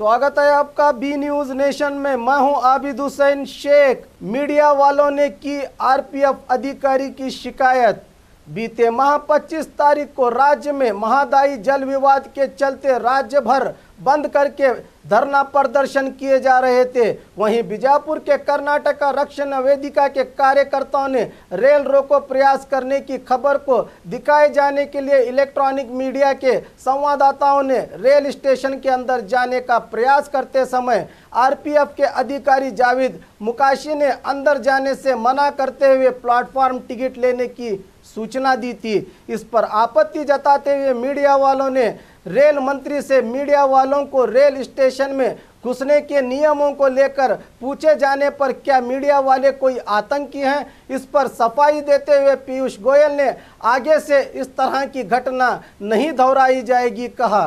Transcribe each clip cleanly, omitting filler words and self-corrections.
स्वागत है आपका बी न्यूज नेशन में। मैं हूं आबिद हुसैन शेख। मीडिया वालों ने की आरपीएफ अधिकारी की शिकायत। बीते माह 25 तारीख को राज्य में महादायी जल विवाद के चलते राज्य भर बंद करके धरना प्रदर्शन किए जा रहे थे। वहीं बीजापुर के कर्नाटक रक्षण वेदिका के कार्यकर्ताओं ने रेल रोको प्रयास करने की खबर को दिखाए जाने के लिए इलेक्ट्रॉनिक मीडिया के संवाददाताओं ने रेल स्टेशन के अंदर जाने का प्रयास करते समय आरपीएफ के अधिकारी जावेद मुकाशी ने अंदर जाने से मना करते हुए प्लेटफॉर्म टिकट लेने की सूचना दी थी। इस पर आपत्ति जताते हुए मीडिया वालों ने रेल मंत्री से मीडिया वालों को रेल स्टेशन में घुसने के नियमों को लेकर पूछे जाने पर क्या मीडिया वाले कोई आतंकी हैं, इस पर सफाई देते हुए पीयूष गोयल ने आगे से इस तरह की घटना नहीं दोहराई जाएगी कहा।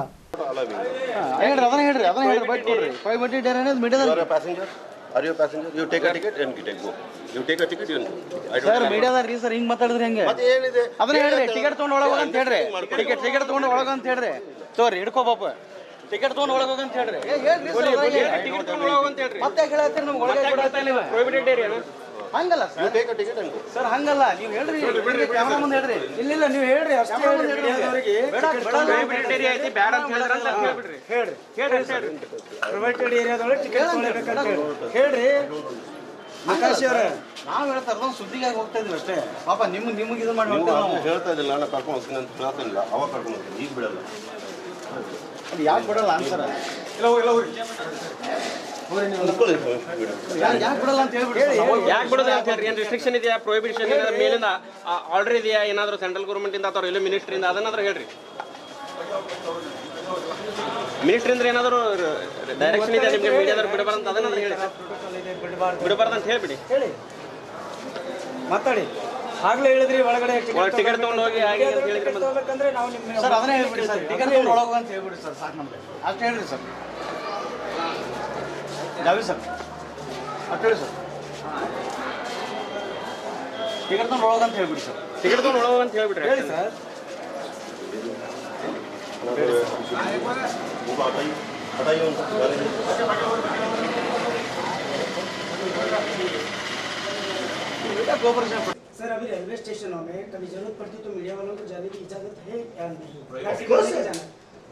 Are you a passenger? You take a ticket and you go. You take a ticket and go. Sir, media da sir ಹಿಂಗ್ ಮಾತಾಡಿದ್ರೆ ಹೆಂಗೆ? ಮತ್ತೆ ಏನಿದೆ? ಅದನ್ನ ಹೇಳ್ರಿ, ಟಿಕೆಟ್ ತಗೊಂಡು ಒಳಗೆ ಹೋಗ ಅಂತ ಹೇಳ್ರಿ. ಟಿಕೆಟ್ ತಗೊಂಡು ಒಳಗೆ ಅಂತ ಹೇಳ್ರಿ. ತೋರಿ ಹಿಡ್ಕೋ ಬಾಪ. ಟಿಕೆಟ್ ತಗೊಂಡು ಒಳಗೆ ಹೋಗ ಅಂತ ಹೇಳ್ರಿ. ಹೇಳ್ರಿ ಸರ್, ಟಿಕೆಟ್ ತಗೊಂಡು ಒಳಗೆ ಹೋಗ ಅಂತ ಹೇಳ್ರಿ. ಮತ್ತೆ ಹೇಳತ್ತೀರಿ ನಮಗೆ ಒಳಗೆ ಬಿಡತ್ತಾ ಇಲ್ಲ. ಪ್ರೊಹಿಬಿಟೆಡ್ ಏರಿಯಾ ನಾ? ಹಂಗಲ್ಲ sir. You take a ticket and go. Sir ಹಂಗಲ್ಲ, ನೀವು ಹೇಳ್ರಿ. ಕ್ಯಾಮೆರಾ ಮುಂದೆ ಹೇಳ್ರಿ. ಇಲ್ಲ ನೀವು ಹೇಳ್ರಿ, ಅಷ್ಟೇ ಹೇಳ್ರಿ ಅವರಿಗೆ. ಬೇಡ ಪ್ರೊಹಿಬಿಟೆಡ್ ಏರಿಯಾ ಐತಿ, ಬ್ಯಾಡ ಅಂತ ಹೇಳಿದ್ರ ಅಂತ ಹೇಳ್ಬಿಡ್ರಿ. ಹೇಳ್ರಿ. ಪ್ರೊಹಿಬಿಟೆಡ್ ಏರಿಯಾದೊಳಗೆ ಟಿಕೆಟ್ ತಗೊಳ್ಳಬೇಕಂತ ಹೇಳ್ರಿ. ಆಕಾಶ್ ಅವರೇ, ನಾವು ಹೇಳ್ತಾ ಇರೋದು ಸುದ್ದಿಗಾಗಿ ಹೋಗ್ತಾ ಇದ್ವಿ ಅಷ್ಟೇ. ಪಾಪ ನಿಮಗೆ ಇದು ಮಾಡಿ ನಾವು ಹೇಳ್ತಾ ಇದ್ದಿಲ್ಲ, ನಾನು ಕರ್ಕೊಂಡು ಹೋಗ್ತೀನಿ ಅಂತ ಹೇಳ್ತಿಲ್ಲ. ಅವಾಗ ಕರ್ಕೊಂಡು ಹೋಗ್ತೀನಿ, ಈಗ ಬಿಡಲ್ಲ. ಅದು ಯಾಕೆ ಬಿಡಲ್ಲ ಅನ್ಸರ? ಯಾಕೆ ಬಿಡಲ್ಲ ಅಂತ ಹೇಳ್ಬಿಡಿ. ಯಾಕೆ ಬಿಡೋದು ಅಂತ ಹೇಳ್ರಿ. ಏನು ರಿಸ್ಟ್ರಿಕ್ಷನ್ ಇದೆಯಾ, ಪ್ರೊಹಿಬಿಷನ್ ಇದೆಯಾ, ಮೇಲಿಂದ ಆರ್ಡರ್ ಇದೆಯಾ, ಏನಾದರೂ ಸೆಂಟ್ರಲ್ ಗೌರ್ಮೆಂಟ್ ಇಂದ ಅಥವಾ ರೈಲ್ವೆ ಮಿನಿಸ್ಟ್ರಿಯಿಂದ ಅದನ್ನಾದ್ರೂ ಹೇಳ್ರಿ. ಮಿನಿಸ್ಟ್ರಿಂದ ಏನಾದರೂ ಡೈರೆಕ್ಷನ್ ಇದೆ ನಿಮಗೆ ಮೀಡಿಯಾದವ್ರು ಬಿಡಬಾರ್ದು ಅದನ್ನಾದ್ರೂ ಹೇಳಿ. ಬಿಡಬಾರ್ದು ಅಂತ ಹೇಳ್ಬಿಡಿ. ಹೇಳಿ ಮಾತಾಡಿ. ಆಗ್ಲೇ ಹೇಳಿದ್ರಿ ಒಳಗಡೆ ಟಿಕೆಟ್ ತಗೊಂಡು ಹೋಗಿ ಹಾಗೆ ಅಂತ ಹೇಳಿದ್ರಿ. ಸರ್ ಅದನ್ನೇ ಹೇಳ್ಬಿಡಿ ಸರ್, ಟಿಕೆಟ್ ತಗೊಂಡು ಒಳಗೋಗ ಅಂತ ಹೇಳ್ಬಿಡಿ ಸರ್, ಸಾಕು ನಮಗೆ ಅಷ್ಟು ಹೇಳ್ರಿ ಸರ್. ಜಾವೇದ್ ಸರ್ ಅಷ್ಟು ಹೇಳಿ ಸರ್, ಟಿಕೆಟ್ ತಗೊಂಡು ಒಳಗೋಗ ಅಂತ ಹೇಳ್ಬಿಡಿ ಸರ್. ಟಿಕೆಟ್ ತಗೊಂಡು ಒಳಗೋಗ ಅಂತ ಹೇಳ್ಬಿಡ್ರಿ. ಹೇಳಿ ಸರ್. सर अभी रेलवे स्टेशनों में कभी जरूरत पड़ती तो मीडिया वालों को जाने की इजाजत है या नहीं?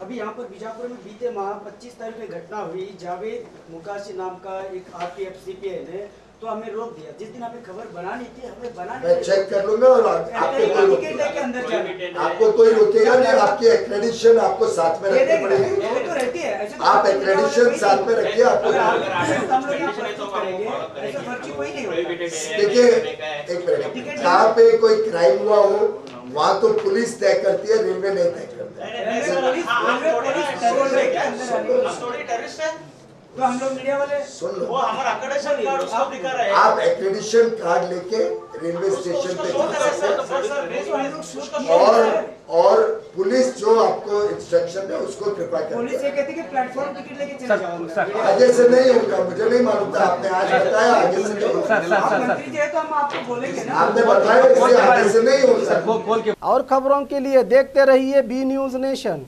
अभी यहाँ पर बीजापुर में बीते माह 25 तारीख में घटना हुई। जावेद मुकाशी नाम का एक आरपीएफ सीपीआई ने तो हमें रोक दिया। जिस दिन हमें खबर बनानी थी हमें बनानी, मैं चेक कर लूंगा और आपको कोई रोकेगा नहीं। आपकी एक्रेडिशन आपको साथ में रखनी पड़ेगी। तो रहती है, आप एक्रेडिशन साथ में रखिए। आपको देखिए एक मिनट, जहाँ पे कोई क्राइम हुआ हो वहाँ तो पुलिस तय करती है, रेलवे नहीं तय करता। तो हम लोग मीडिया वाले सुन लो, वो हमारा एक्रेडिशन कार्ड उसको दिखा रहे हैं। आप एक्रेडिशन कार्ड लेके रेलवे स्टेशन पे जा सकते हैं और पुलिस जो आपको इंस्ट्रक्शन है उसको कृपा करें। पुलिस ये कहती है कि प्लेटफॉर्म टिकट लेके चले जाओ। आगे से नहीं होगा, मुझे नहीं मालूम था, आपने आज बताया आगे से नहीं होगा। मंत्री जी है तो हम आपको बोलेंगे ना, आपने बताया इससे आगे से नहीं होगा। और खबरों के लिए देखते रहिए बी न्यूज नेशन।